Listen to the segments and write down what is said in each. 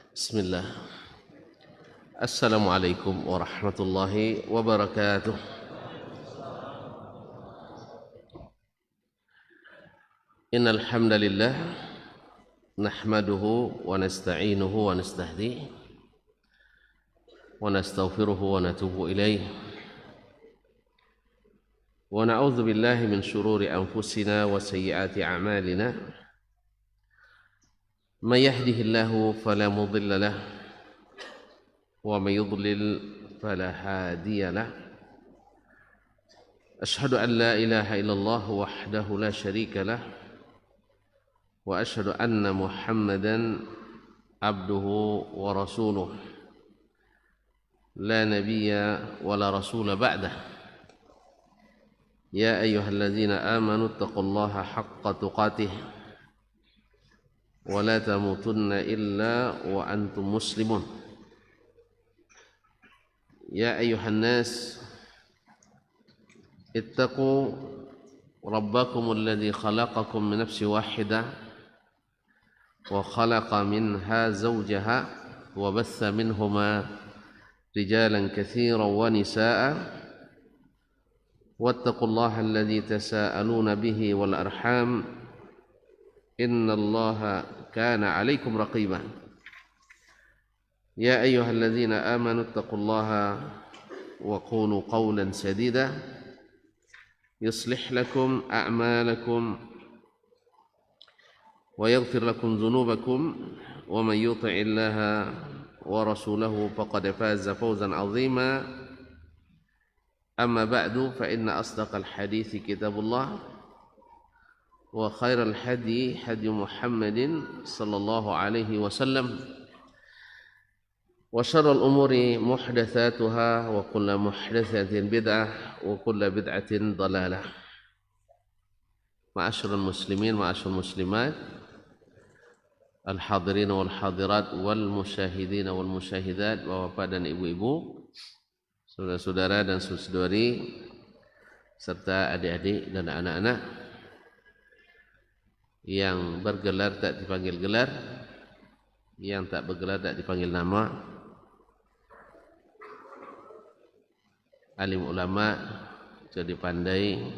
Bismillah. Assalamualaikum warahmatullahi wabarakatuh. Innal hamdalillah nahmaduhu wa nasta'inuhu wa nastahdihi wa nastaghfiruhu wa natubu ilayh. Wa na'udzu billahi min shururi anfusina wa sayyiati a'malina. May yahdihillahu fala mudilla lahu wa may yudlil fala hadiya lahu. Ashhadu an la ilaha illallah wahdahu la syarika lah wa ashhadu anna Muhammadan abduhu wa rasuluh la nabiyya wa la rasula ba'dah. Ya ayyuhalladzina amanu taqullaha haqqa tuqatih wa la tamutunna illa wa antum muslimun. Ya ayyuhan nas ittaqu rabbakum alladhi khalaqakum min nafsin wahidah wa khalaqa minha zawjaha wa batha minhuma rijalan katsiran wa nisaa'a wattaqullaha alladhi tasaaluna bihi wal arham innallaha kana 'alaykum raqiba. Ya ayyuhalladzina amanu ittaqullaha wa qulu qawlan sadida yuslih lakum a'malakum wa yaghfir lakum dhunubakum wa man yuti'illaha wa rasulahu faqad faza fawzan 'azima. Amma ba'du fa inna asdaqal hadithi kitabullah wa khairal hadi hadi Muhammadin sallallahu alaihi wasallam wa syarrul umuri muhdatsatuha wa kullu muhdatsatin bid'ah wa kullu bid'atin dhalalah. Ma'asyiral muslimin, ma'asyiral muslimat, al-hadirin wal hadirat wal musyahidin wal musyahidat, bapak dan ibu-ibu, saudara-saudara dan saudari serta adik-adik dan anak-anak yang bergelar tak dipanggil gelar, yang tak bergelar tak dipanggil nama, alim ulama, jadi pandai,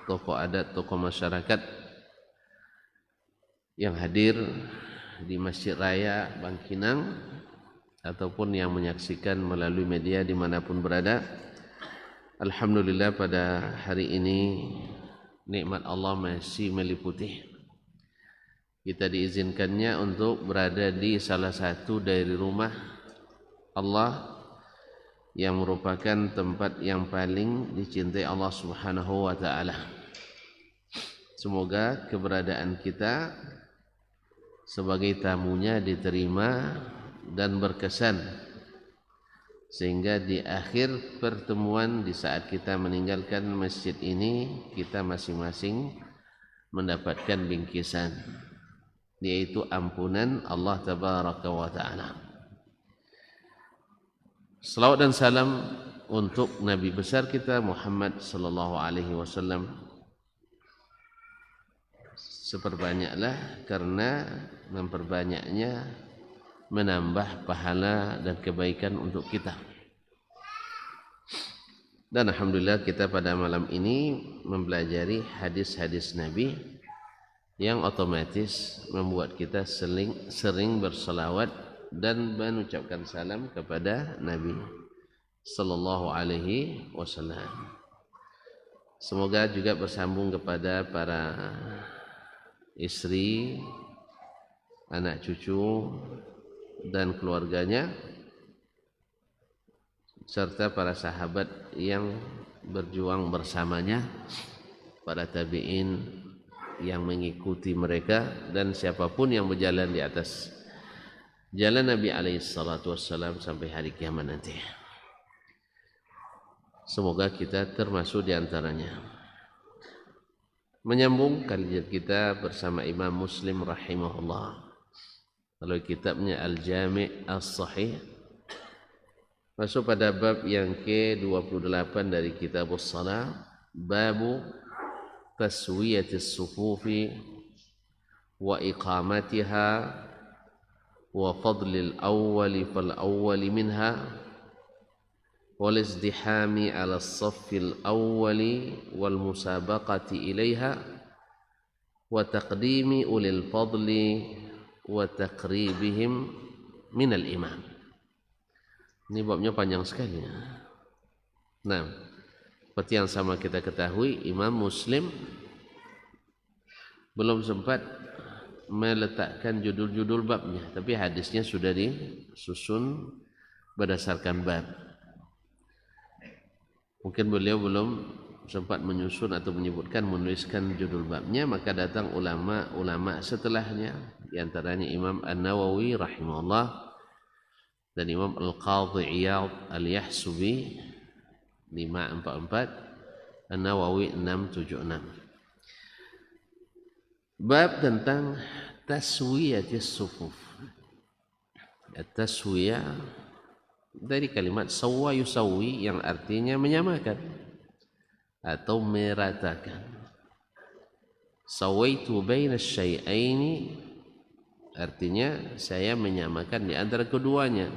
tokoh adat, tokoh masyarakat yang hadir di Masjid Raya Bangkinang ataupun yang menyaksikan melalui media dimanapun berada. Alhamdulillah pada hari ini nikmat Allah masih meliputi. Kita diizinkannya untuk berada di salah satu dari rumah Allah yang merupakan tempat yang paling dicintai Allah Subhanahu wa taala. Semoga keberadaan kita sebagai tamunya diterima dan berkesan, sehingga di akhir pertemuan di saat kita meninggalkan masjid ini, kita masing-masing mendapatkan bingkisan, yaitu ampunan Allah tabaraka wa ta'ala. Salawat dan salam untuk Nabi besar kita Muhammad sallallahu alaihi wasallam seperbanyaklah, karena memperbanyaknya menambah pahala dan kebaikan untuk kita. Dan alhamdulillah kita pada malam ini mempelajari hadis-hadis Nabi yang otomatis membuat kita sering berselawat dan mengucapkan salam kepada Nabi sallallahu alaihi wasallam. Semoga juga bersambung kepada para istri, anak cucu dan keluarganya, serta para sahabat yang berjuang bersamanya, para tabi'in yang mengikuti mereka, dan siapapun yang berjalan di atas jalan Nabi alaihi salatu wassalam sampai hari kiamat nanti. Semoga kita termasuk di antaranya. Menyambung kajian kita bersama Imam Muslim rahimahullah melalui kitabnya Al-Jami' As-Sahih, masuk pada bab yang ke-28 dari Kitabus Shalah, babu taswiyatis sufufi wa iqamatiha wa fadlil awwali fal awwali minha wal izdihami ala as-saffil awwali wal musabaqati ilaiha wa taqdimi ulil fadli wa taqribihim minal imam. Ini babnya panjang sekali. Nah, seperti yang sama kita ketahui, Imam Muslim belum sempat meletakkan judul-judul babnya, tapi hadisnya sudah disusun berdasarkan bab. Mungkin beliau belum sempat menyusun atau menuliskan judul babnya, maka datang ulama-ulama setelahnya, di antaranya Imam An-Nawawi rahimahullah dan Imam Al-Qadhi Iyad Al-Yahsubi 544, An-Nawawi 676. Bab tentang taswiyatis sufuf. Taswiyah dari kalimat sawwa yusawwi yang artinya menyamakan atau meratakan. Sawaitu baina syai'aini artinya saya menyamakan di antara keduanya,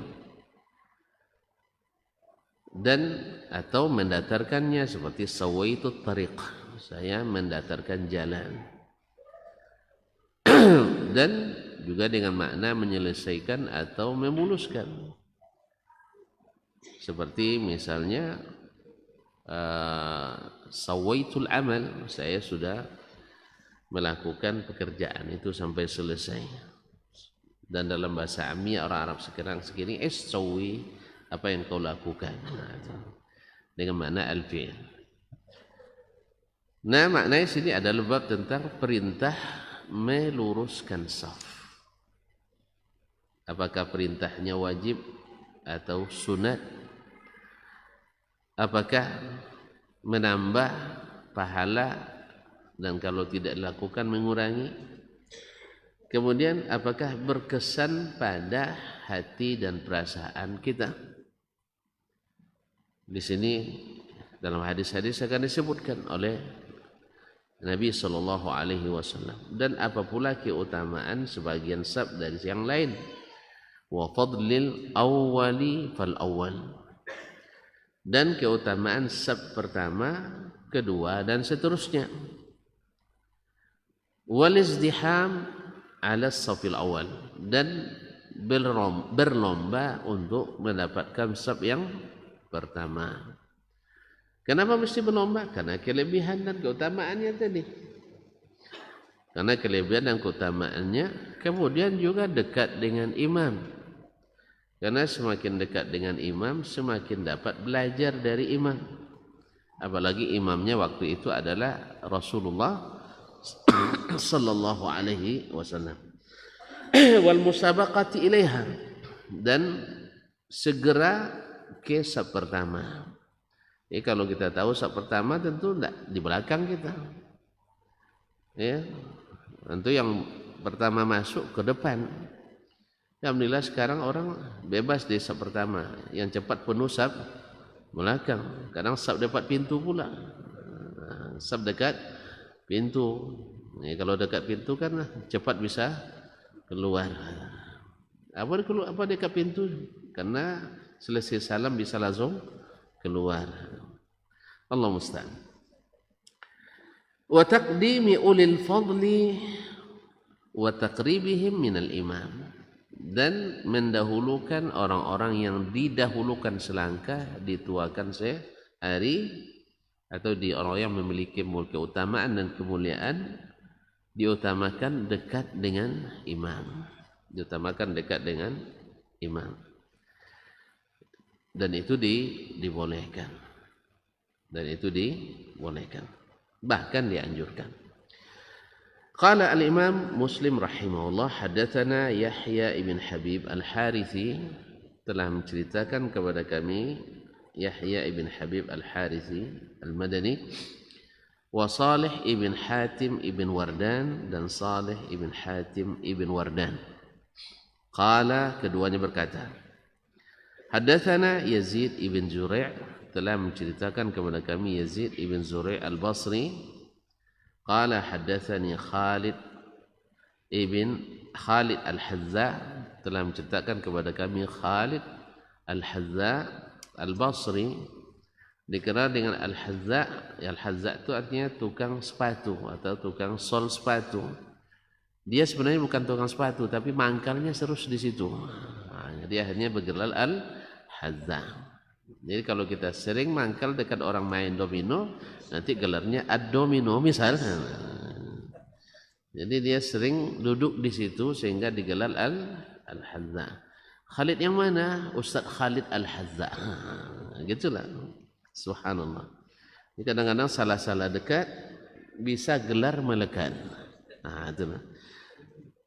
dan atau mendatarkannya seperti sawaitu tariq, saya mendatarkan jalan. Dan juga dengan makna menyelesaikan atau memuluskan, seperti misalnya sawaitul amal, saya sudah melakukan pekerjaan itu sampai selesai. Dan dalam bahasa Amiyah orang Arab sekarang segini, sawi, apa yang kau lakukan, dengan makna al-fi'il. Nah, maknanya sini adalah bab tentang perintah meluruskan saf. Apakah perintahnya wajib atau sunat? Apakah menambah pahala dan kalau tidak dilakukan mengurangi? Kemudian apakah berkesan pada hati dan perasaan kita? Di sini dalam hadis-hadis akan disebutkan oleh Nabi sallallahu alaihi wasallam, dan apa pula keutamaan sebagian sabda dari yang lain. Wa fadlil awwali fal awwal, dan keutamaan sab pertama, kedua dan seterusnya. Wal izdiham ala safil awal, dan berlomba untuk mendapatkan saf yang pertama. Kenapa mesti berlomba? Karena kelebihan dan keutamaannya tadi. Karena kelebihan dan keutamaannya, kemudian juga dekat dengan imam. Karena semakin dekat dengan imam, semakin dapat belajar dari imam. Apalagi imamnya waktu itu adalah Rasulullah sallallahu alaihi wasallam. Wal musabaqati ilaiha, dan segera ke saf pertama. Kalau kita tahu saf pertama tentu tidak di belakang kita. Ya, tentu yang pertama masuk ke depan. Alhamdulillah sekarang orang bebas di saf pertama, yang cepat penuh saf belakang. Kadang saf dekat pintu pula. Saf dekat pintu. Kalau dekat pintu kan cepat bisa keluar. Apa dekat pintu? Karena selesai salam bisa langsung keluar. Allah musta'an. Wa taqdimi ulil fadli wa taqribihim minal imam, dan mendahulukan orang-orang yang didahulukan selangkah, dituakan sehari, atau di orang yang memiliki keutamaan dan kemuliaan, diutamakan dekat dengan imam. Diutamakan dekat dengan imam. Dan itu dibolehkan. Dan itu dibolehkan. Bahkan dianjurkan. Qala al-Imam Muslim rahimahullah, hadatsana Yahya ibn Habib al-Harithi, telah menceritakan kepada kami Yahya ibn Habib al-Harithi al-Madani, wa Salih ibn Hatim ibn Wardan, dan Salih ibn Hatim ibn Wardan. Qala, keduanya berkata, hadatsana Yazid ibn Zur'i', telah menceritakan kepada kami Yazid ibn Zur'i' al-Basri. Qala hadatsani Khalid al-Hazza, telah menceritakan kepada kami Khalid Al-Hazza Al-Basri, dikenal dengan Al-Hazza. Al-Hazza itu artinya tukang sepatu atau tukang sol sepatu. Dia sebenarnya bukan tukang sepatu, tapi mangkalnya terus di situ. Jadi akhirnya bergelar Al-Hazza. Jadi kalau kita sering mangkal dekat orang main domino, nanti gelarnya Ad-Domino misalnya. Jadi dia sering duduk di situ sehingga digelar Al-Hazza. Khalid yang mana? Ustaz Khalid Al-Hazza. Gitulah. Subhanallah. Jadi kadang-kadang salah-salah dekat bisa gelar melekat. Itulah.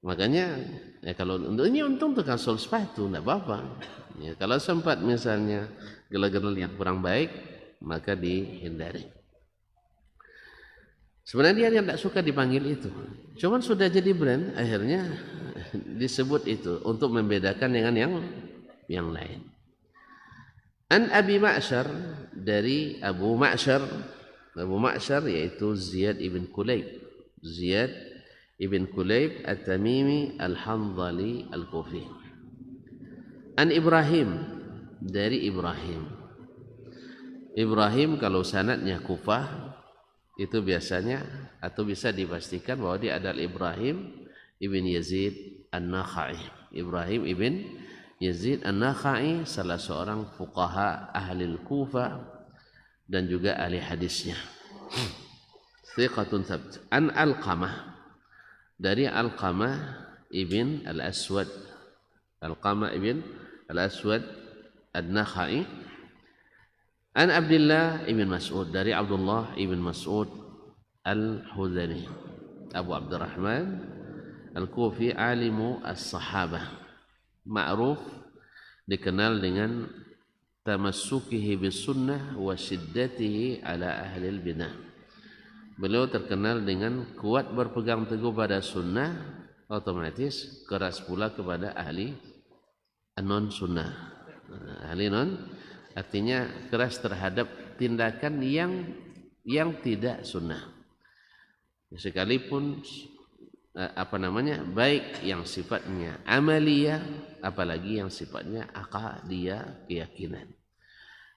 Makanya ya kalau ini untung tukang sol sepatu enggak apa-apa. Ya, kalau sempat misalnya gelar-gelar yang kurang baik maka dihindari. Sebenarnya dia tidak suka dipanggil itu. Cuman sudah jadi brand, akhirnya disebut itu untuk membedakan dengan yang lain. An Abi Ma'syar, dari Abu Ma'syar. Abu Ma'syar yaitu Ziyad ibn Kulayb. Ziyad ibn Kulayb At-Tamimi Al-Hanzali Al-Kufi. An Ibrahim, dari Ibrahim. Ibrahim kalau sanadnya Kufah itu biasanya atau bisa dipastikan bahwa dia adalah Ibrahim ibn Yazid An-Nakhai. Ibrahim ibn Yazid An-Nakhai salah seorang fuqaha ahli Kufah dan juga ahli hadisnya. Thiqatun thabt. An Alqamah, dari Alqamah ibn Al-Aswad. Alqamah ibn Al-Aswad An-Nakhai. An Abdullah ibn Mas'ud, dari Abdullah ibn Mas'ud Al-Hudhani. Abu Abdurrahman Al-Kufi, alimu as-sahabah, ma'ruf, dikenal dengan tamassukihi bis sunnah wa shiddatihi ala ahli al-bidah. Beliau terkenal dengan kuat berpegang teguh pada sunnah, otomatis keras pula kepada ahli non sunnah. Ahli non artinya keras terhadap tindakan yang tidak sunnah, sekalipun baik yang sifatnya amaliyah, apalagi yang sifatnya aqadiyah, keyakinan.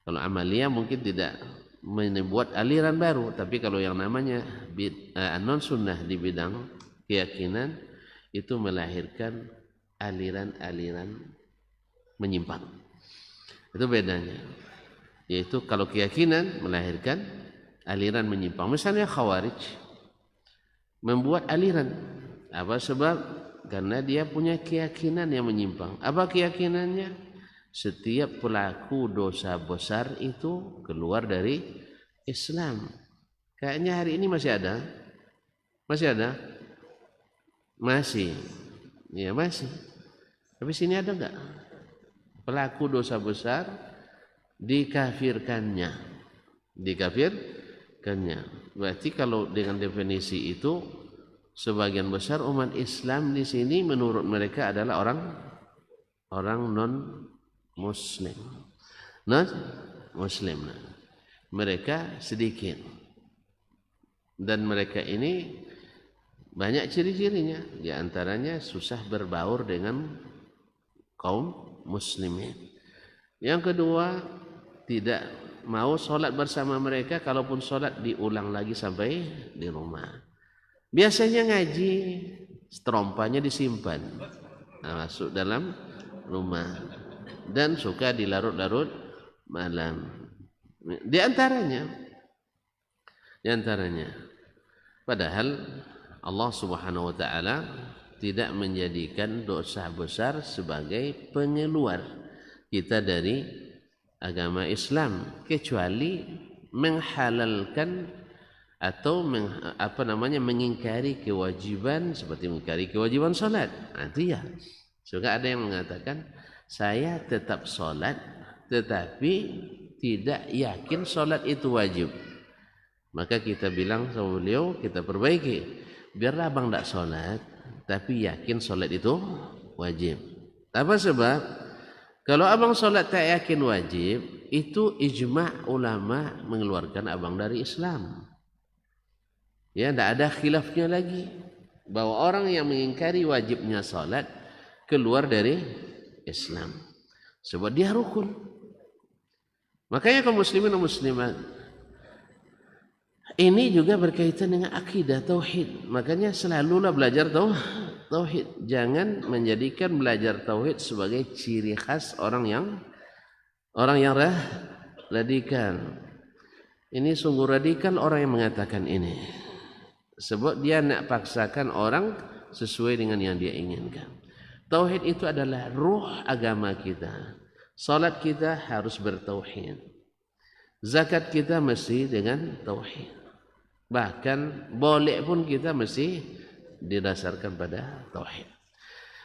Kalau amaliyah mungkin tidak membuat aliran baru, tapi kalau yang namanya non sunnah di bidang keyakinan itu melahirkan aliran-aliran menyimpang. Itu bedanya. Yaitu kalau keyakinan melahirkan aliran menyimpang. Misalnya Khawarij membuat aliran. Apa sebab? Karena dia punya keyakinan yang menyimpang. Apa keyakinannya? Setiap pelaku dosa besar itu keluar dari Islam. Kayaknya hari ini masih ada. Masih ada? Masih. Ya masih. Tapi sini ada enggak? Pelaku dosa besar dikafirkannya. Berarti kalau dengan definisi itu, sebagian besar umat Islam di sini menurut mereka adalah orang non Muslim. Non Muslim. Mereka sedikit. Dan mereka ini banyak ciri-cirinya. Di antaranya susah berbaur dengan kaum muslimin. Yang kedua, tidak mau sholat bersama mereka, kalaupun sholat diulang lagi sampai di rumah. Biasanya ngaji, setrompanya disimpan, masuk dalam rumah, dan suka dilarut-larut malam. Di antaranya, padahal Allah Subhanahu wa taala tidak menjadikan dosa besar sebagai pengeluar kita dari agama Islam, kecuali menghalalkan atau mengingkari kewajiban, seperti mengingkari kewajiban salat. Itu ya. Juga ada yang mengatakan saya tetap salat tetapi tidak yakin salat itu wajib. Maka kita bilang sama beliau, kita perbaiki, biarlah abang tidak salat tapi yakin solat itu wajib. Apa sebab? Kalau abang solat tak yakin wajib, itu ijma' ulama mengeluarkan abang dari Islam. Ya, tidak ada khilafnya lagi bahwa orang yang mengingkari wajibnya solat keluar dari Islam. Sebab dia rukun. Makanya kaum muslimin dan muslimat, ini juga berkaitan dengan akidah tauhid. Makanya selalulah belajar tauhid. Jangan menjadikan belajar tauhid sebagai ciri khas orang yang radikal. Ini sungguh radikal orang yang mengatakan ini. Sebab dia nak paksakan orang sesuai dengan yang dia inginkan. Tauhid itu adalah ruh agama kita. Salat kita harus bertauhid. Zakat kita mesti dengan tauhid. Bahkan boleh pun kita mesti didasarkan pada tauhid.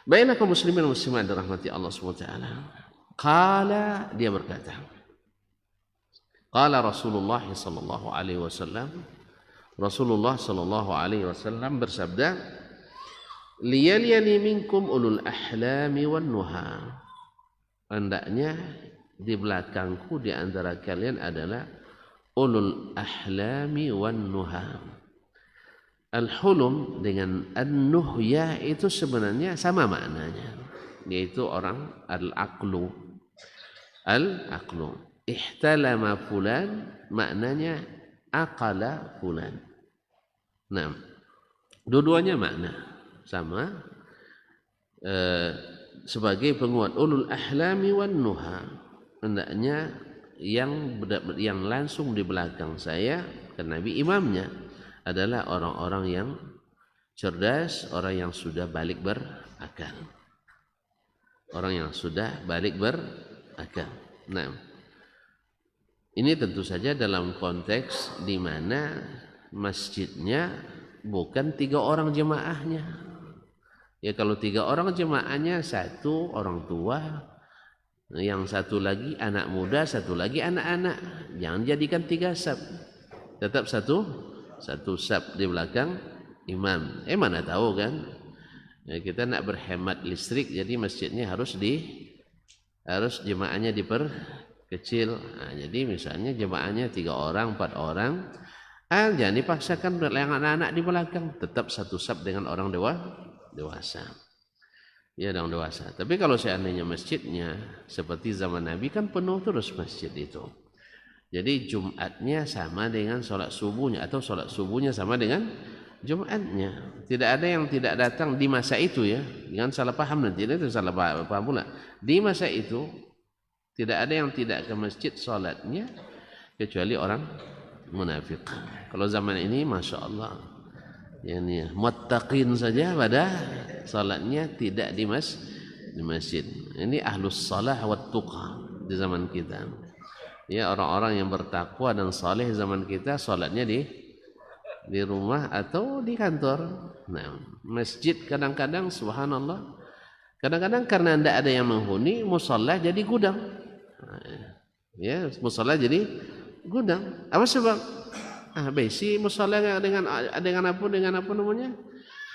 Baiklah kaum muslimin dan muslimat dirahmati Allah SWT. Qala, dia berkata, qala Rasulullah sallallahu alaihi wasallam, Rasulullah sallallahu alaihi wasallam bersabda, liyaliyani minkum ulul ahlami wan nuha. Hendaknya di belakangku di antara kalian adalah ulul ahlami wan nuha. Al-hulum dengan an-nuhya itu sebenarnya sama maknanya, yaitu orang al-aqlu. Al-aqlu. Ihtalama fulan maknanya aqala fulan. Nah, dua-duanya makna sama, sebagai penguat ulul ahlami wan nuha. Hendaknya yang langsung di belakang saya, karena Nabi imamnya, adalah orang-orang yang cerdas, orang yang sudah balik berakal. Orang yang sudah balik berakal. Nah, ini tentu saja dalam konteks di mana masjidnya bukan 3 orang jemaahnya. Ya, kalau 3 orang jemaahnya, 1 orang tua, yang 1 lagi anak muda, 1 lagi anak-anak. Jangan jadikan 3 saf. Tetap satu saf di belakang imam. Mana tahu kan? Ya, kita nak berhemat listrik, jadi masjidnya harus jemaahnya diperkecil. Nah, jadi misalnya jemaahnya 3 orang, 4 orang. Jangan dipaksakan yang anak-anak di belakang. Tetap satu saf dengan orang dewasa. Ya, orang dewasa. Tapi kalau seandainya masjidnya seperti zaman Nabi, kan penuh terus masjid itu. Jadi Jumatnya sama dengan sholat subuhnya, atau sholat subuhnya sama dengan Jumatnya. Tidak ada yang tidak datang di masa itu, ya. Jangan salah paham nanti, itu salah paham pula. Di masa itu tidak ada yang tidak ke masjid sholatnya kecuali orang munafik. Kalau zaman ini, masya Allah, yani muttaqin saja pada salatnya tidak di masjid. Ini ahlus salah wat tuqa di zaman kita. Ya, orang-orang yang bertakwa dan saleh zaman kita salatnya di rumah atau di kantor. Nah, masjid kadang-kadang subhanallah, kadang-kadang karena tidak ada yang menghuni, musalla jadi gudang. Ya, musalla jadi gudang. Apa sebab? Besi musalla dengan apa namanya?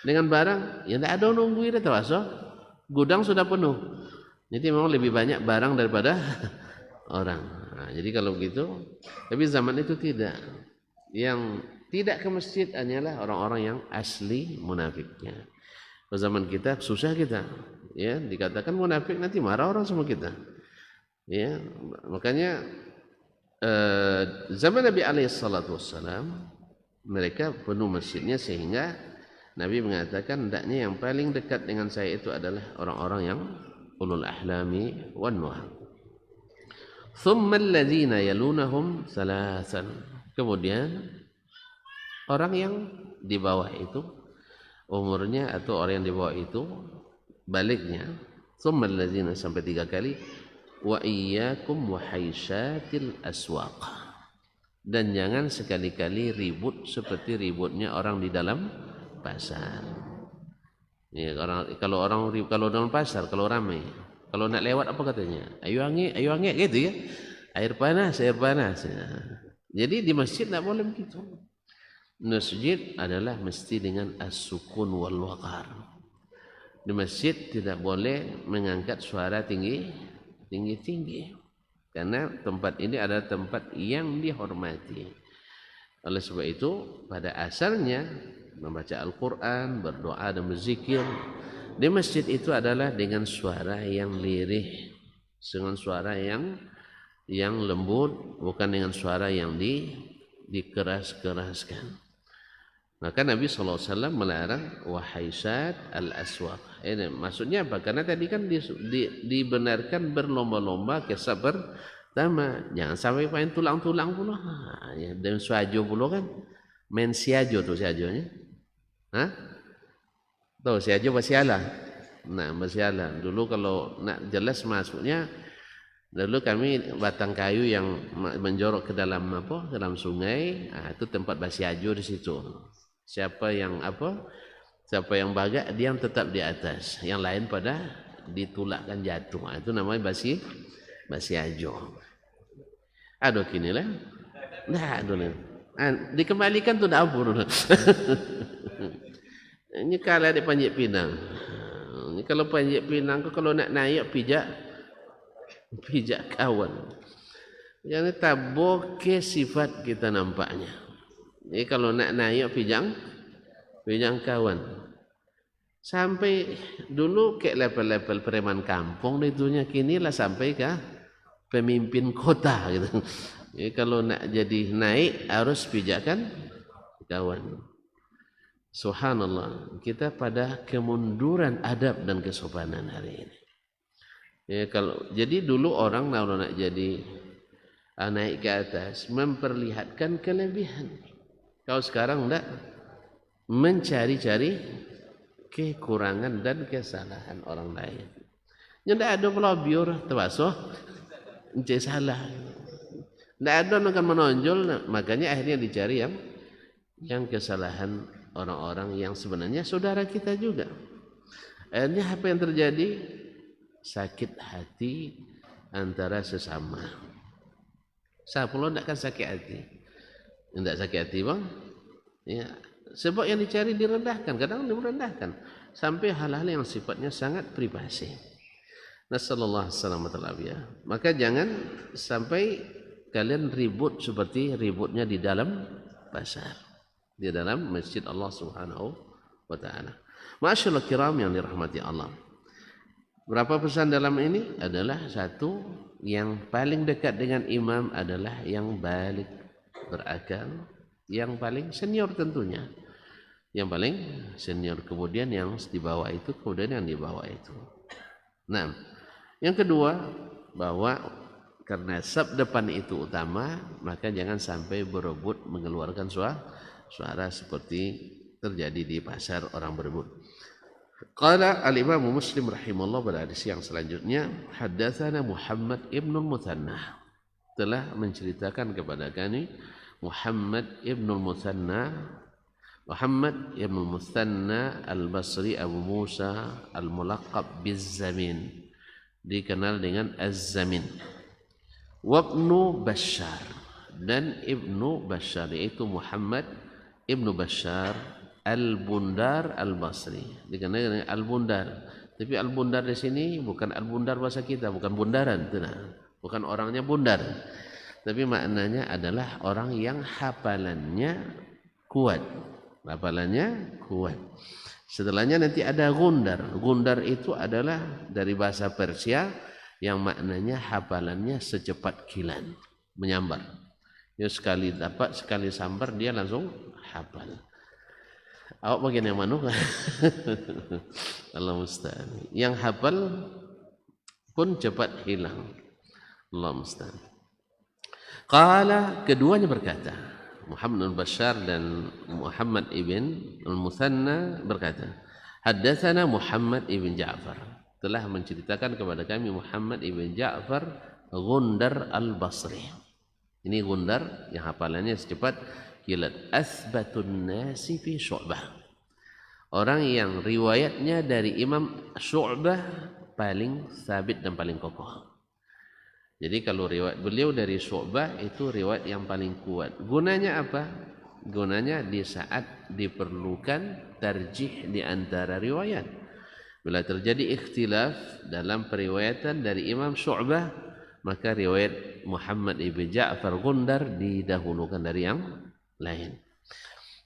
Dengan barang, ya tidak ada nunggu itu termasuk. Gudang sudah penuh. Jadi memang lebih banyak barang daripada orang. Nah, jadi kalau begitu, tapi zaman itu tidak. Yang tidak ke masjid hanyalah orang-orang yang asli munafiknya. Pada zaman kita susah kita, ya, dikatakan munafik nanti marah orang sama kita. Ya, makanya zaman Nabi alaihi salatu wassalam, mereka penuh masjidnya, sehingga Nabi mengatakan hendaknya yang paling dekat dengan saya itu adalah orang-orang yang ulul ahlami wan nuha. Thumma alladhina yalunahum thalathan. Kemudian orang yang di bawah itu umurnya, atau orang yang di bawah itu baliknya, thumma alladhina sampai 3 kali, wa iyyakum wa haisyatil aswaq. Dan jangan sekali-kali ribut seperti ributnya orang di dalam pasar. Ya, kalau dalam pasar, kalau ramai, kalau nak lewat apa katanya? Ayo angin gitu ya. Air panas. Ya. Jadi di masjid tak boleh begitu. Masjid adalah mesti dengan as-sukun wal waqar. Di masjid tidak boleh mengangkat suara tinggi, karena tempat ini adalah tempat yang dihormati. Oleh sebab itu, pada asalnya membaca Al-Quran, berdoa dan berzikir Di masjid itu adalah dengan suara yang lirih, dengan suara yang lembut, bukan dengan suara yang dikeras-keraskan. Maka Nabi SAW melarang wahaisat al-aswaq. Ini maksudnya apa? Karena tadi kan dibenarkan berlomba-lomba kisah pertama. Jangan sampai main tulang-tulang pula. Ya, dan suajo pula kan. Main siajo tuh siajonya. Hah? Tahu siajo basialah. Nah, basialah. Dulu kalau nak jelas masuknya, dulu kami batang kayu yang menjorok ke dalam dalam sungai, itu tempat basiajo di situ. Siapa yang bagak dia yang tetap di atas, yang lain pada ditulakkan jatuh. Itu namanya basiajo. Aduh kini lah. Nah, aduh nih. Dikembalikan tuh dapur. Ini kalau di Panjang Pinang. Ini kalau Panjang Pinang kalau nak naik pijak kawan. Yang taboke sifat kita nampaknya. Ini kalau nak naik pijang kawan. Sampai dulu kayak level-level preman kampung itunya, kini lah sampai ke pemimpin kota gitu. Jadi kalau nak jadi naik harus pijakan kawan. Subhanallah, kita pada kemunduran adab dan kesopanan hari ini. Ya, jadi dulu orang kalau nak jadi naik ke atas memperlihatkan kelebihan. Kalau sekarang enggak, mencari-cari kekurangan dan kesalahan orang lain. Yang enggak ada pelabiur termasuk encik salah. Enggak ada yang akan menonjol, makanya akhirnya dicari yang kesalahan orang-orang yang sebenarnya saudara kita juga. Akhirnya apa yang terjadi? Sakit hati antara sesama. Saya pula enggak akan sakit hati. Tidak sakit hati bang, ya, sebab yang dicari direndahkan, kadang direndahkan sampai hal-hal yang sifatnya sangat privasi. Nasallallahu alaihi. Maka jangan sampai kalian ribut seperti ributnya di dalam pasar, di dalam masjid Allah Subhanahu wa taala. Masyaallah kiram yang dirahmati Allah. Berapa pesan dalam ini adalah satu, yang paling dekat dengan imam adalah yang balik berakal, yang paling senior tentunya, yang paling senior, kemudian yang di bawah itu, kemudian yang di bawah itu. Nah, yang kedua, bahwa karena sab depan itu utama, maka jangan sampai berebut mengeluarkan suara seperti terjadi di pasar orang berebut. Qala al-Imam Muslim rahimahullah pada hadis yang selanjutnya, haddatsana Muhammad ibnul Muthanna, telah menceritakan kepada kami Muhammad ibnul Muthanna al-Basri Abu Musa al-Mulaqab biz-Zamin, dikenal dengan Az-Zamin. Wabnu Bashar, dan Ibnu Bashar, yaitu Muhammad Ibnu Bashar al-Bundar al-Basri, dikenal dengan al-Bundar. Tapi al-Bundar di sini bukan al-Bundar bahasa kita, bukan bundaran, bukan orangnya bundar. Tapi maknanya adalah orang yang hafalannya kuat. Setelahnya nanti ada gundar. Gundar itu adalah dari bahasa Persia yang maknanya hafalannya secepat kilat, menyambar. Ya, sekali dapat, sekali sambar dia langsung hafal. Awak bagian yang mana? Allah musta'an. Yang hafal pun cepat hilang. Allah musta'an. Qala, keduanya berkata, Muhammad bin Bashar dan Muhammad ibn al-Muthanna berkata, haddatsana Muhammad ibn Ja'far, telah menceritakan kepada kami Muhammad ibn Ja'far Gundar al-Basri. Ini Gundar yang hafalannya secepat kilat. Athbatun nasi fi Syu'bah, orang yang riwayatnya dari Imam Syu'bah paling sabit dan paling kokoh. Jadi kalau riwayat beliau dari Syu'bah itu riwayat yang paling kuat. Gunanya apa? Gunanya di saat diperlukan tarjih di antara riwayat. Bila terjadi ikhtilaf dalam periwayatan dari Imam Syu'bah, maka riwayat Muhammad ibn Ja'far Gundar didahulukan dari yang lain.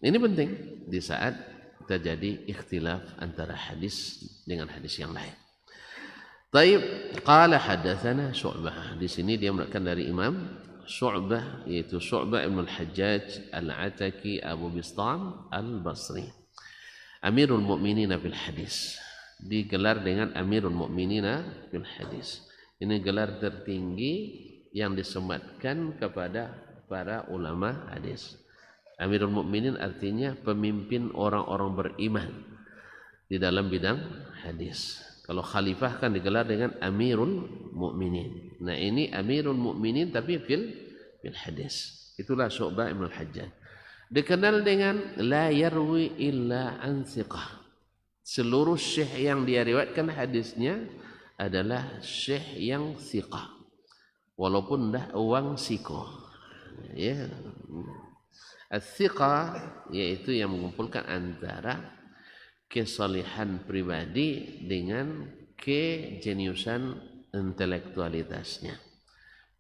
Ini penting di saat terjadi ikhtilaf antara hadis dengan hadis yang lain. Taib, qala hadatsana Syu'bah. Di sini dia meriwayatkan dari Imam Syu'bah, yaitu Syu'bah ibn al-Hajjaj al-Ataki Abu Bistam al-Basri. Amirul Mukminin fil hadis. Digelar dengan Amirul Mukminin fil hadis. Ini gelar tertinggi yang disematkan kepada para ulama hadis. Amirul Mukminin artinya pemimpin orang-orang beriman di dalam bidang hadis. Kalau khalifah kan digelar dengan Amirul Mukminin. Nah, ini Amirul Mukminin tapi fil hadis. Itulah Syu'bah Ibn al-Hajjaj. Dikenal dengan la yarwi illa an thiqah. Seluruh syekh yang dia riwayatkan hadisnya adalah syekh yang thiqah. Walaupun dah uang siko. Ya. As-thiqah yaitu yang mengumpulkan antara kesalihan pribadi dengan kejeniusan intelektualitasnya,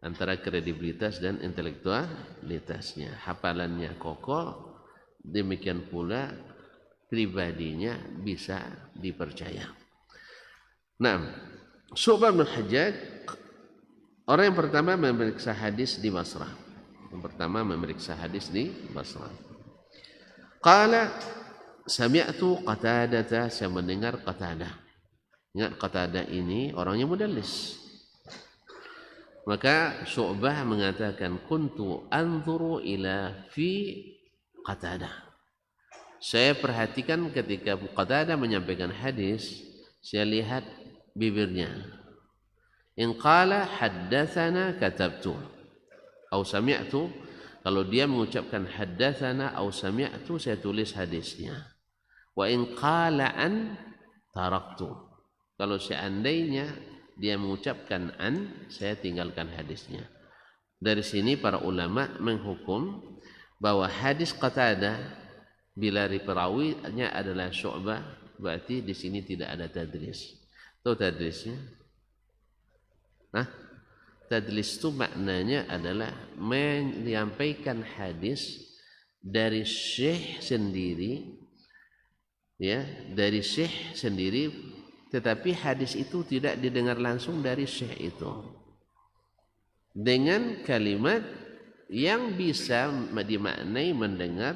antara kredibilitas dan intelektualitasnya. Hafalannya kokoh, demikian pula pribadinya bisa dipercaya. Nah, Syu'bah bin Hajjaj orang yang pertama memeriksa hadis di Basrah. Yang pertama memeriksa hadis di Basrah. Qala sami'tu Qatadah, saya mendengar Qatadah. Ingat Qatadah ini orangnya mudallis. Maka Syu'bah mengatakan kuntu anzuru ila fi Qatadah. Saya perhatikan ketika Qatadah menyampaikan hadis, saya lihat bibirnya. In qala haddatsana katabtu au sami'tu, kalau dia mengucapkan haddatsana au sami'tu, saya tulis hadisnya. Wa in qala an taraktu, kalau seandainya dia mengucapkan an, saya tinggalkan hadisnya. Dari sini para ulama menghukum bahwa hadis Qatadah bila perawinya adalah Syu'bah, berarti di sini tidak ada tadlis. Tahu tadlisnya? Nah, tadlis itu maknanya adalah menyampaikan hadis dari syekh sendiri, ya, dari syekh sendiri, tetapi hadis itu tidak didengar langsung dari syekh itu, dengan kalimat yang bisa dimaknai mendengar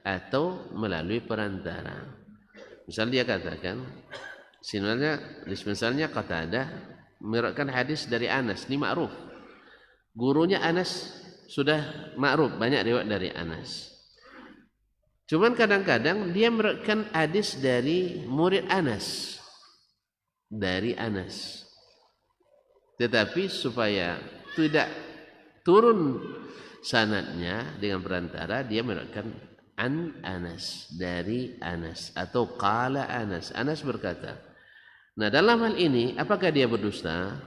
atau melalui perantara. Misal dia katakan, misalnya Qatadah meriwayatkan hadis dari Anas, ini ma'ruf. Gurunya Anas sudah ma'ruf, banyak riwayat dari Anas. Cuman kadang-kadang dia meriwayatkan hadis dari murid Anas, dari Anas. Tetapi supaya tidak turun sanadnya dengan perantara, dia meriwayatkan an Anas, dari Anas, atau qala Anas, Anas berkata. Nah, dalam hal ini apakah dia berdusta?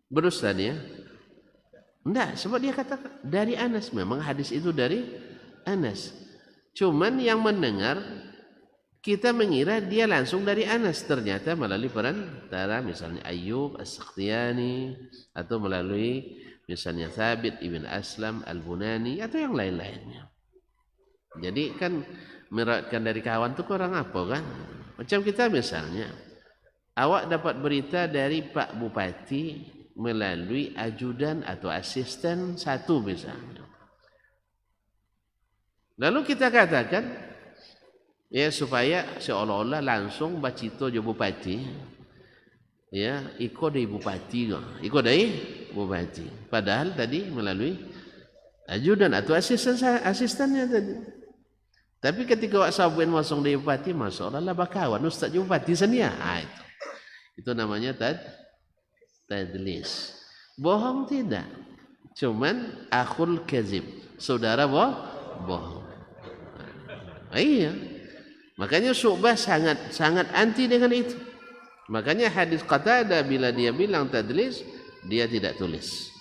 Berdusta dia? Enggak, sebab dia katakan dari Anas, memang hadis itu dari Anas. Cuman yang mendengar kita mengira dia langsung dari Anas, ternyata melalui perantara misalnya Ayyub As-Sakhtiyani, atau melalui misalnya Thabit ibn Aslam Al-Bunani, atau yang lain-lainnya. Jadi kan meriwayatkan dari kawan itu orang apa kan? Macam kita misalnya, awak dapat berita dari Pak Bupati melalui ajudan atau asisten satu misalnya. Lalu kita katakan, ya supaya seolah-olah langsung bacito je Bupati, ya ikut dari Bupati, ikut dari Bupati. Padahal tadi melalui ajudan atau asistennya tadi. Tapi ketika awak sabuin masuk dari Bupati, masuk lah bakawan Ustaz Bupati senia. Itu namanya tadlis. Bohong tidak. Cuman akhul kazib, saudara bohong. Iya. Makanya Syu'bah sangat anti dengan itu. Makanya hadis Qatadah bila dia bilang tadlis, dia tidak tulis.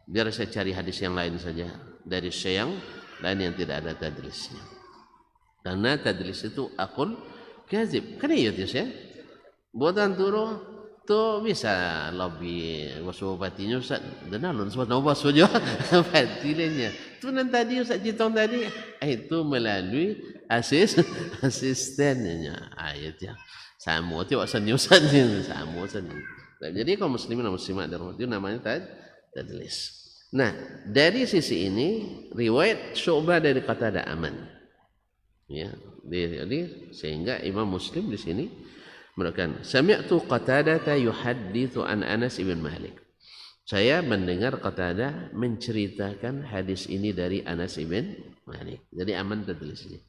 Biar saya cari hadis yang lain saja dari syekh yang lain yang tidak ada tadlisnya. Karena tadlis itu akul kazib. Kan iya ya. Buatan turu tu bisa lobby wasu bupatinya Ustaz. Dan alun sebab nama wasu je bupatinya. Tu nan tadi Ustaz Jitong tadi itu melalui asistennya. Ayat ya. Samu tu senyum samu senyum. Jadi kaum muslimin dan muslimat itu namanya tadlis. Nah, dari sisi ini riwayat Syu'bah dari Qatadah aman. Ya, jadi sehingga Imam Muslim di sini mengatakan sami'tu Qatadah yuhadditsu an Anas bin Malik. Saya mendengar Qatadah menceritakan hadis ini dari Anas bin Malik. Jadi aman tadlisnya.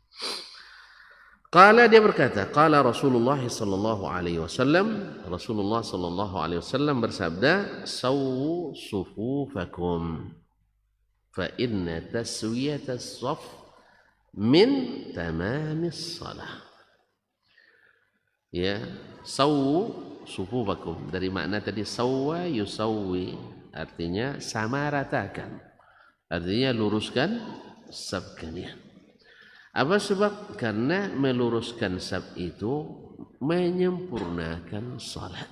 Qala dia berkata, qala Rasulullah sallallahu alaihi wasallam, Rasulullah sallallahu alaihi wasallam bersabda, "Sawwu sufufakum fa inna taswiyatas shaf min tamamis shalah." Ya, sawwu sufufakum dari makna tadi sawwa yusawwi artinya samaratakan. Artinya luruskan saf kalian. Apa sebab? Karena meluruskan saf itu menyempurnakan salat.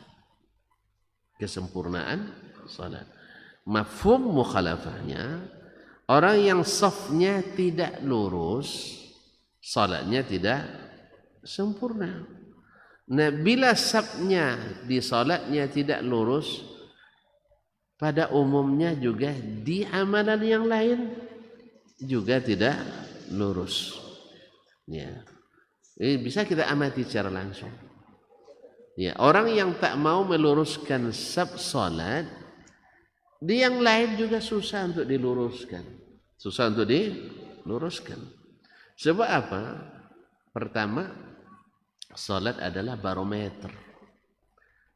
Kesempurnaan salat. Mafhum mukhalafahnya, orang yang safnya tidak lurus, salatnya tidak sempurna. Nah, bila safnya di salatnya tidak lurus, pada umumnya juga di amalan yang lain juga tidak lurus. Ya, ini bisa kita amati secara langsung. Ya, orang yang tak mau meluruskan saf salat, di yang lain juga susah untuk diluruskan. Susah untuk diluruskan. Sebab apa? Pertama, salat adalah barometer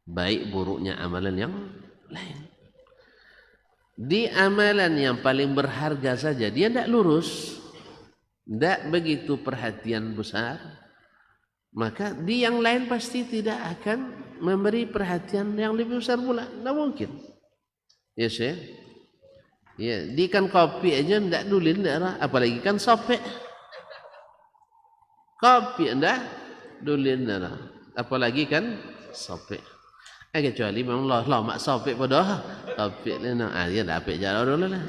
baik buruknya amalan yang lain. Di amalan yang paling berharga saja dia tidak lurus, tidak begitu perhatian besar, maka di yang lain pasti tidak akan memberi perhatian yang lebih besar pula. Tidak mungkin. Yes, ya. Ya, di kan kopi aja tidak dulin, apalagi kan sopek. Kopi tidak dulin, apalagi kan sopek. Kecuali memang lama sopek pada kopi lah. Dia dapat jalan dulu lah.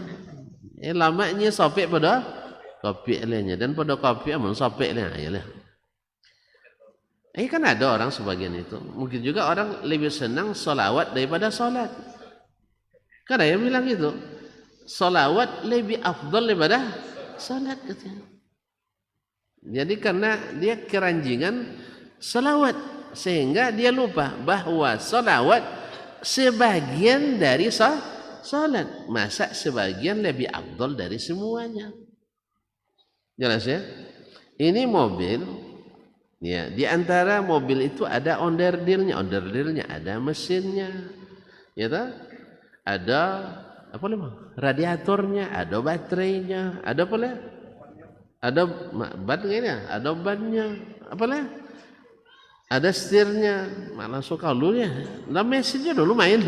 Lamanya sopek pada kopi lainnya dan pada kopi amun sopek lah. Kan ada orang sebagian itu. Mungkin juga orang lebih senang solawat daripada solat. Kan ada yang bilang itu. Solawat lebih afdal daripada solat katanya. Jadi karena dia keranjingan solawat, sehingga dia lupa bahwa solawat sebagian dari solat. Masa sebagian lebih afdal dari semuanya. Jelas ya? Ini mobil, ya, di antara mobil itu ada onderdilnya ada mesinnya, ya toh? Ada apa namanya? Radiatornya, ada baterainya, ada apa lah? Ada bannya, ada bannya, apa lah? Ada setirnya, malah suka dulu ya. Nah mesinnya dulu main.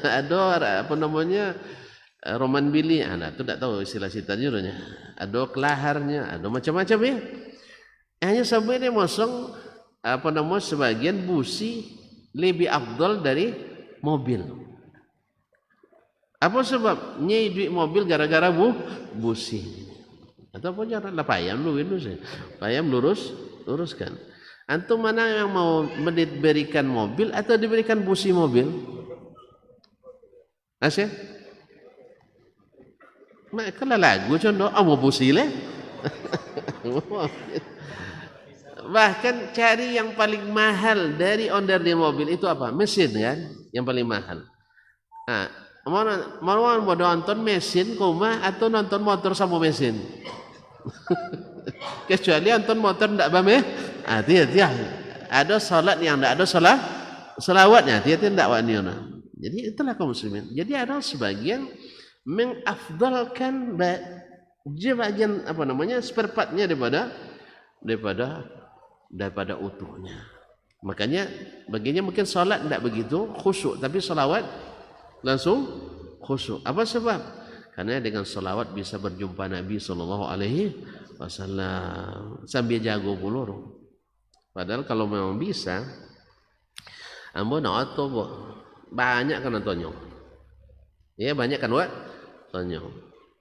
Ada apa namanya? Roman Billy, anak tu tak tahu istilah judulnya. Ada kelaharnya, ada macam-macam ya. Hanya sampai dia mosong apa namanya sebagian busi lebih afdal dari mobil. Apa sebab? Nyai duit mobil gara-gara busi. Atau apa cara? Lah payam lu sih. Payam luruskan. Antum mana yang mau diberikan mobil atau diberikan busi mobil? Asyik? Kalau lagu contoh, mau busi le. Bahkan cari yang paling mahal dari onderdil mobil itu apa? Mesin kan, yang paling mahal. Nah, mau nonton mesin koma atau nonton motor sama mesin? Kecuali nonton motor tidak bame. Hati-hati. Ada salat yang tidak ada salawatnya. Hati-hati tidak waniona. Jadi itulah kaum muslimin. Jadi ada sebagian mengafdalkan bagian apa namanya seperempatnya daripada utuhnya. Makanya baginya mungkin salat tidak begitu khusyuk, tapi salawat langsung khusyuk. Apa sebab? Karena dengan salawat bisa berjumpa Nabi sallallahu alaihi wasallam sambil jago pulur. Padahal kalau memang bisa, ambo nak atau banyak kan nontonnya. Ya banyak kan wak tanya.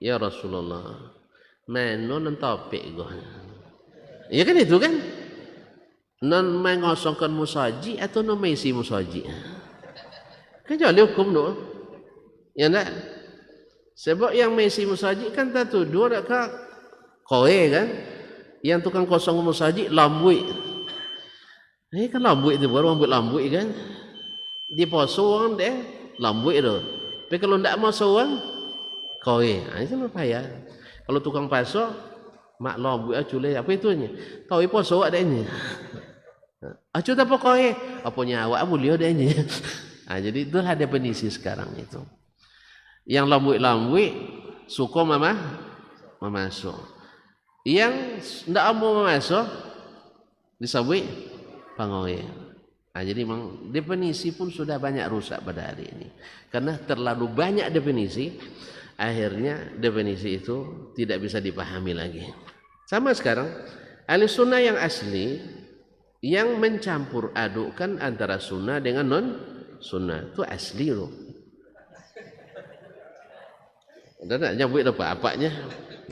Ya Rasulullah, mana nang topik go? Ya kan itu kan. non mengosongkan musaji atau non mengisi musaji. Kan jadi hukum tu. Ya enggak? Sebab yang mengisi musaji kan tak tuduh nak kowe kan. Yang tukang kosong musaji lambui. Ini kan lambui itu baru ambil lambui kan. Di poso deh lambui tu. Tapi kalau ndak mau soang kowe. Itu payah. Kalau tukang paso mak lambui acule apa itunya? Kowe poso ada ini. Acu tak kowe. Apanya awak mulia ada ini. Jadi itulah definisi sekarang itu. Yang lambui suko memasuk. Yang ndak mau memasuk disabui pangoe. Jadi memang definisi pun sudah banyak rusak pada hari ini. Karena terlalu banyak definisi, akhirnya definisi itu tidak bisa dipahami lagi. Sama sekarang, ahli sunnah yang asli yang mencampur adukkan antara sunnah dengan non sunnah itu asli loh. Udah nak nyambut apa-apanya.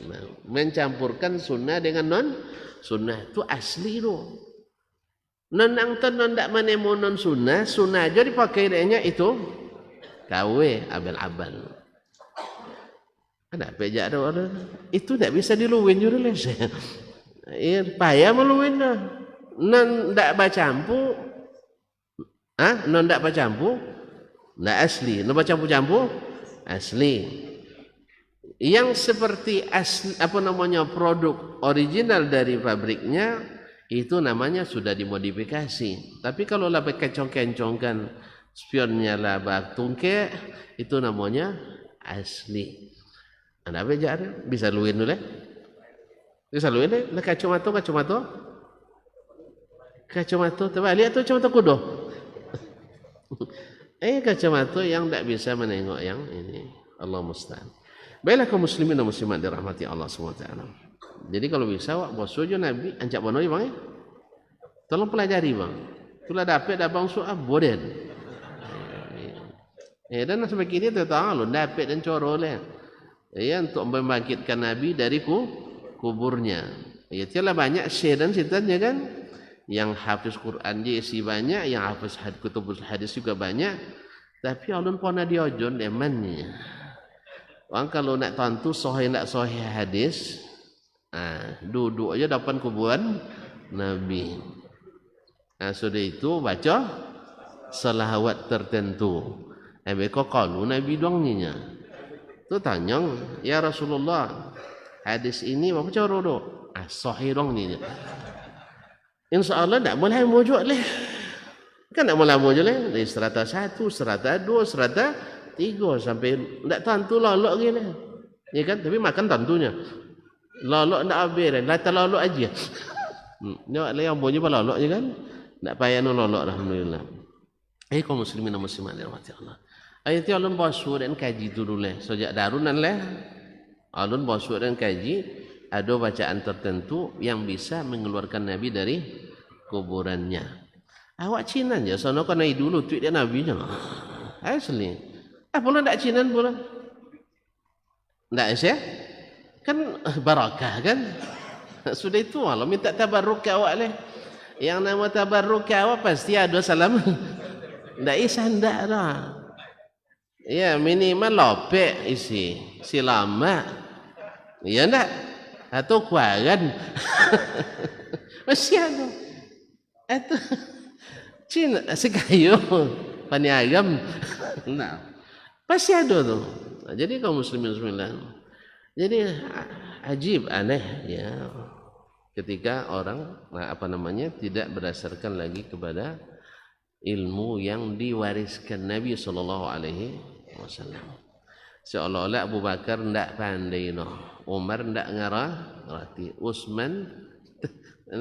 Nah, mencampurkan sunnah dengan non sunnah itu asli loh. Non angton non dak manemo non sunnah aja dipakai dehnya itu kawe abal-abal. Ada pejak ada orang itu tak bisa diluwin jure les. Payah meluwin dah. Non dak bacampu. Non dak bacampu. Ndak asli. Non bacampu-campu asli. Yang seperti asli, produk original dari pabriknya itu namanya sudah dimodifikasi. Tapi kalau lah kencong-kencongkan spionnya lah bak tungke itu namanya asli. Ada apa aja bisa luin dulu bisa luin deh lah kacamata terbalik atau kacamata kudo. Kacamata yang tak bisa menengok yang ini. Allah musta'an. Baiklah kaum muslimin dan muslimat dirahmati Allah SWT. Jadi kalau bisa awak bosojo Nabi ancak bonoi bang ya. Tolong pelajari bang. Itulah dapat bang soal boden. Dan sampai kini tu tahu lo dapat dan coroleh. Untuk membangkitkan Nabi dari kuburnya. Tiada banyak syaitan sitannya kan. Yang hafiz Quran dia isi banyak, yang hafiz kutubul hadis juga banyak. Tapi alun pernah diojon emannya. Orang kalau nak tentu sahih nak sahih hadis, duduk aja depan kuburan Nabi. Sudah itu baca selawat tertentu. Kok kalau Nabi doangnya. Tu tanya, ya Rasulullah, hadis ini apa cara do? Sahih doangnya. Insya-Allah tak boleh mujuk leh. Kan tak boleh mujuk leh dari serata 1, serata 2, serata 3 sampai tak tentu lolok gini. Ya kan? Tapi makan tentunya. Lolok tak habis. Lata lolok aja. Nyak yang bunyi lolok je kan? Tak payah lolok alhamdulillah. Kaum muslimin dan muslimat dirahmati Allah. Ayat alun basu dan kaji dulu leh. Sejak darunan leh. Alun basu dan kaji ada bacaan tertentu yang bisa mengeluarkan Nabi dari kuburannya. Awak Cina je sono kan naik dulu tweet dia Nabi je. Asli. Pula tak cinan pula. Tak ya? Kan barakah kan? Sudah itu malah minta tabarruk ke awak leh. Yang nama tabarruk ke awak pasti ada salam. Tak isah ndak dah. Ya minimal lopek isi. Silama. Ya ndak? Atau kuaran. Masih ada. Atau Cina sekayu paniagam. Nah. Pasti ada tu. Jadi kaum muslimin sembilan. Jadi ajib aneh ya ketika orang tidak berdasarkan lagi kepada ilmu yang diwariskan Nabi SAW. Seolah-olah Abu Bakar ndak pandai Umar ndak ngerti, Utsman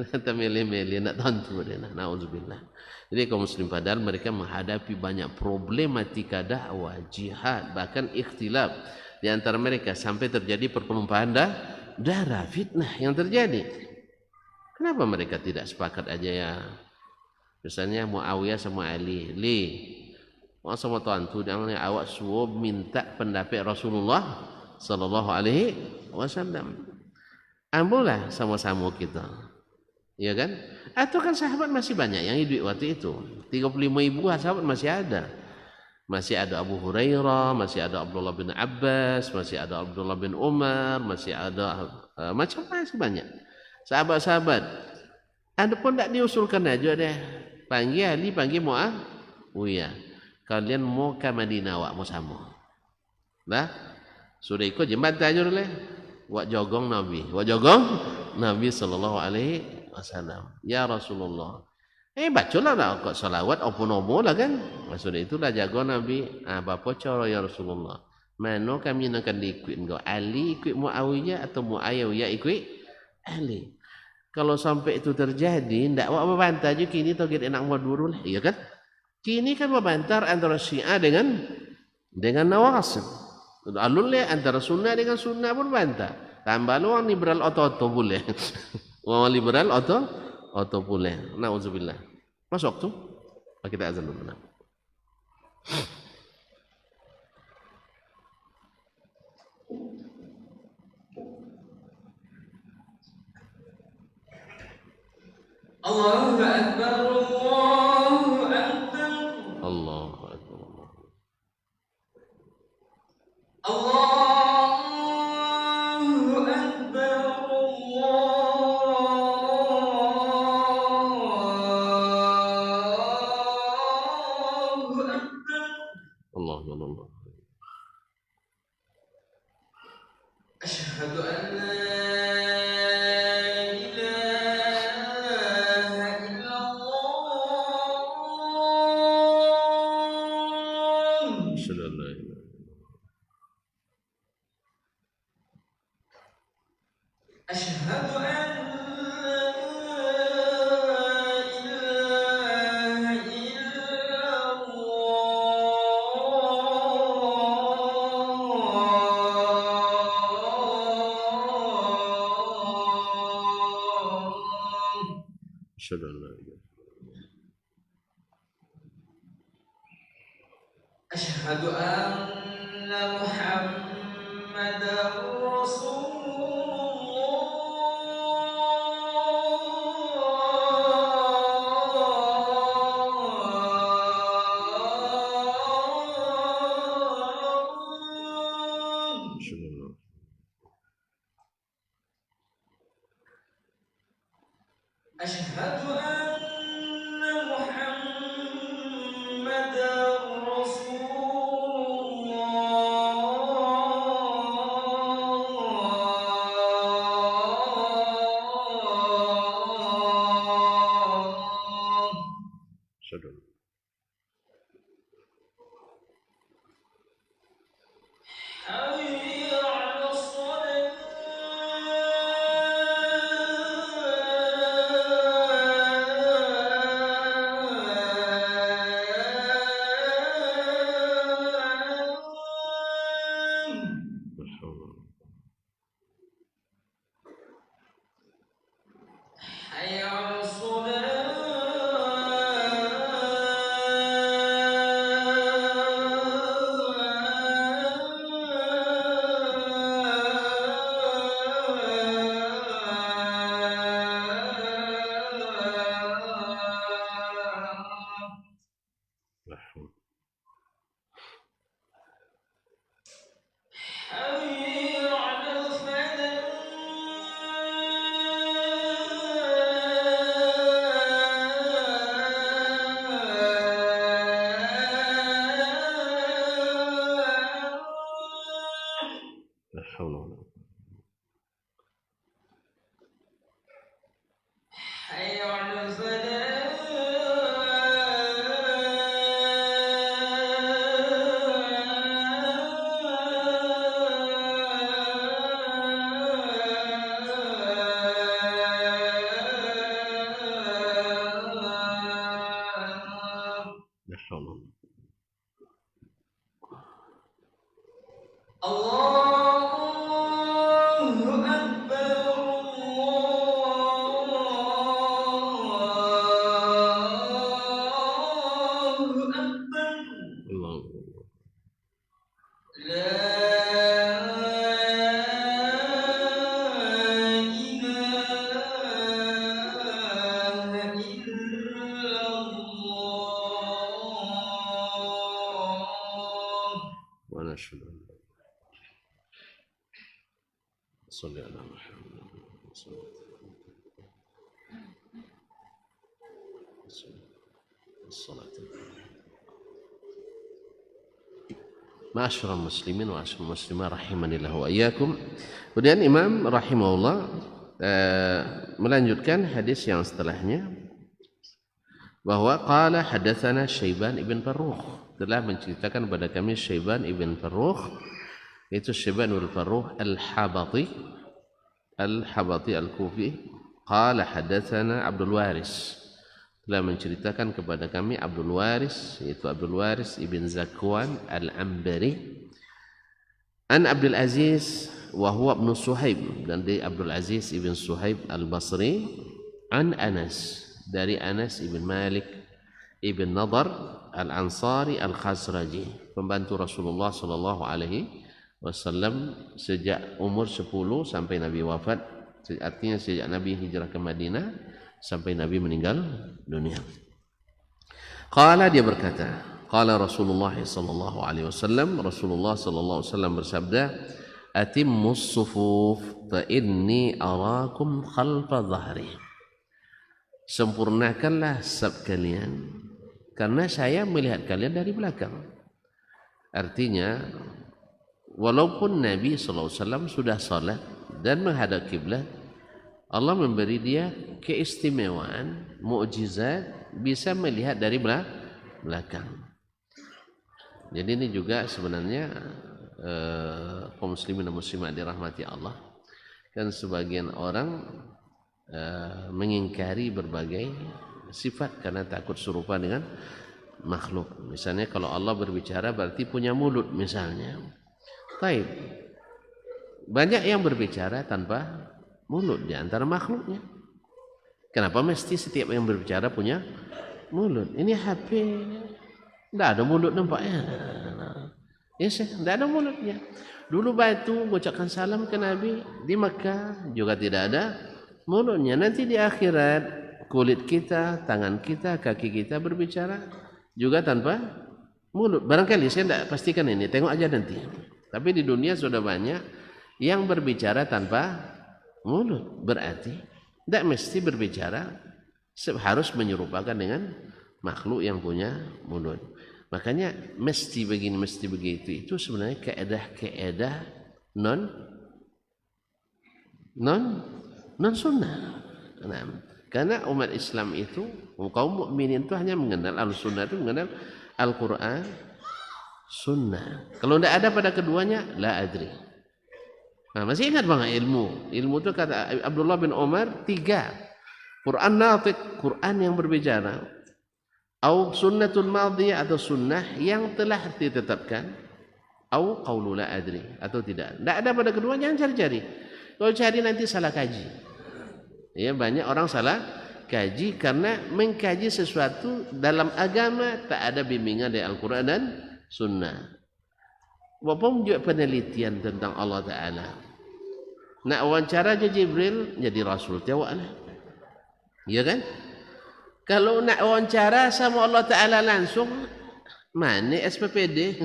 tak milih-milih nak tentu dia naudzubillah. Jadi kaum muslim padahal mereka menghadapi banyak problematika dakwah, jihad, bahkan ikhtilaf di antara mereka sampai terjadi perpenumpahan darah, fitnah yang terjadi. Kenapa mereka tidak sepakat aja ya? Misalnya Muawiyah sama Ali, sama tuantu yang awak suruh minta pendapat Rasulullah sallallahu alaihi wasallam. Ambillah sama-sama kita. ya kan? Atau kan sahabat masih banyak yang hidup waktu itu. 35.000 sahabat masih ada. Masih ada Abu Hurairah, masih ada Abdullah bin Abbas, masih ada Abdullah bin Umar, masih ada macam masih banyak sahabat-sahabat. Adapun tidak diusulkan aja deh. Panggil Ali, panggil Muawiyah. Kalian mau ke Madinah, wak mau sama. Dah, sudah ikut jembatan aja dulu. Wak jogong Nabi sallallahu alaihi wasallam. Ya Rasulullah. Bacalah lah kok salawat apa-apa lah kan. Maksudnya itulah jago Nabi. Bapa cara ya Rasulullah. Mana kami akan diikut engkau? Ali ikut Muawiyah atau Muawiyah ikut Ali? Kalau sampai itu terjadi, ndak awak membantah je kini target enak madurul, iya kan? Kini kan membantar antara Syiah dengan Nawasib. Alul antara Sunnah dengan Sunnah pun bantah. Tambah lu orang liberal oto boleh. Orang liberal oto boleh. Nauzubillah. Masuk tu? Kita azan dulu. Allahu Akbar, Allahu Akbar, Allahu Akbar. Allahu Akbar, Allahu Akbar. Allahu Akbar. Asyhadu an la أشهد أن لا إله إلا الله أشهد أن لا إله أشهد أن محمدا رسول الله أشهد أن لا أشهد أن محمدا رسول الله أشهد أن حي على الصلاة لا حول ولا حي على الصلاة لا حول حي على الفلاح لا حول ولا قوة حي على الفلاح لا حول ولا قوة الله أكبر الله أكبر الله أكبر لا إله أشهد أن لا صل على محمد الصلاة. Ma'asyiral muslimin wa ma'asyiral muslimat rahimanillah wa iyyakum. Kemudian Imam rahimahullah melanjutkan hadis yang setelahnya bahwa qala hadatsana Syaiban ibn Farrukh, telah menceritakan kepada kami Syaiban ibn Farrukh, itu Syaiban ibn Farrukh al-Habati al-Kufi. Qala hadatsana Abdul Waris, telah menceritakan kepada kami Abdul Waris, yaitu Abdul Waris ibn Zakwan al-Ambari, an Abdul Aziz wa huwa ibn Suhaib, dan dari Abdul Aziz ibn Suhaib al-Basri, an Anas, dari Anas ibn Malik ibn Nadar al-Ansari al-Khazraji, pembantu Rasulullah sallallahu alaihi wasallam sejak umur 10 sampai Nabi wafat, artinya sejak Nabi hijrah ke Madinah sampai Nabi meninggal dunia. Qala, dia berkata, qala Rasulullah sallallahu alaihi wasallam, Rasulullah sallallahu alaihi wasallam bersabda, atimmus sufuf fa inni arakum khalfa dhahri. Sempurnakanlah saf kalian karena saya melihat kalian dari belakang. Artinya walaupun Nabi sallallahu alaihi wasallam sudah salat dan menghadap kiblat, Allah memberi dia keistimewaan, mukjizat, bisa melihat dari belakang. Jadi ini juga sebenarnya kaum muslimin dan muslimat dirahmati Allah. Kan sebagian orang mengingkari berbagai sifat karena takut serupa dengan makhluk. Misalnya kalau Allah berbicara berarti punya mulut misalnya. Baik. Banyak yang berbicara tanpa mulut di antara makhluknya. Kenapa mesti setiap yang berbicara punya mulut? Ini HP, tidak ada mulut nampaknya. Yes, tidak ada mulutnya. Dulu batu mengucapkan salam ke Nabi di Makkah juga tidak ada mulutnya. Nanti di akhirat kulit kita, tangan kita, kaki kita berbicara juga tanpa mulut. Barangkali saya tidak pastikan ini, tengok aja nanti. Tapi di dunia sudah banyak yang berbicara tanpa mulut, berarti tidak mesti berbicara harus menyerupakan dengan makhluk yang punya mulut. Makanya mesti begini, mesti begitu, itu sebenarnya keedah non sunnah. Nah, karena umat Islam itu, kaum mukminin itu hanya mengenal al-sunnah, itu mengenal Al-Quran, sunnah. Kalau tidak ada pada keduanya, la adri. Nah, masih ingat bang ilmu itu kata Abdullah bin Umar 3, Quran natiq, Quran yang berbicara, au sunnatul madhiyah, atau sunnah yang telah ditetapkan, au qaulu la adri, atau tidak ada pada kedua, jangan cari-cari. Kalau cari nanti salah kaji. Ya, banyak orang salah kaji karena mengkaji sesuatu dalam agama tak ada bimbingan dari Al-Quran dan sunnah. Walaupun juga penelitian tentang Allah Ta'ala, nak wawancara aja Jibril jadi Rasul jawablah, ya kan? Kalau nak wawancara sama Allah Ta'ala langsung, mana SPPD?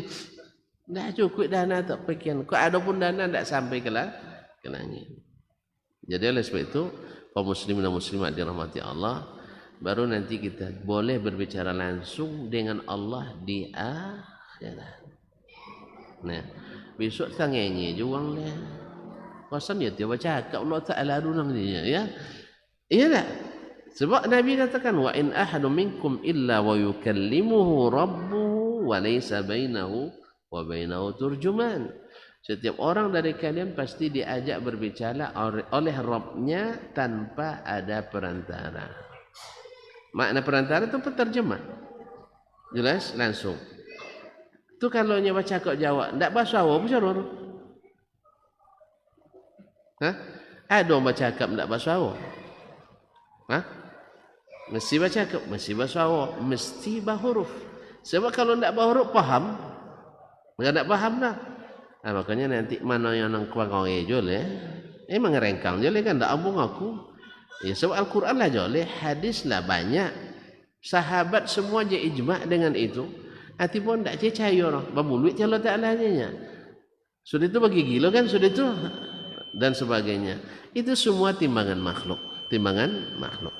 Dah cukup dana tak pekian. Kau ada pun dana tak sampai ke langit. Jadi oleh sebab itu, kaum muslimin dan muslimat dirahmati Allah, baru nanti kita boleh berbicara langsung dengan Allah di akhirat. Nah, besok tangannya juang lah. Kosan dia tiba cakap Allah Ta'ala dunang dia, ya. Iya tak? Sebab Nabi katakan, wa in ahadun minkum illa wa yukallimuhu rabbuhu wa laysa bainahu wa bainahu turjuman. Setiap orang dari kalian pasti diajak berbicara oleh Rabbnya tanpa ada perantara. Makna perantara itu penerjemah. Jelas langsung. Itu kalau nyawa cakap Jawa, ndak bahasa Jawa apa cara? Hah? Ada orang bercakap ndak bahasa Jawa? Hah? Mesti bercakap, mesti bahasa Jawa, mesti bahuruf. Sebab kalau ndak bahuruf faham, enggak faham dah. Nah, makanya nanti mana yang nang kuang jole, mengerengkang jole kan ndak ambung aku. Ya sebab Al-Quran lah jole, hadis lah banyak. Sahabat semua je ijma' dengan itu. Hati pun tak percaya orang. Bermuluit Allah Ta'ala nya. Sudah itu bagi gila kan, sudah itu dan sebagainya. Itu semua timbangan makhluk. Timbangan makhluk.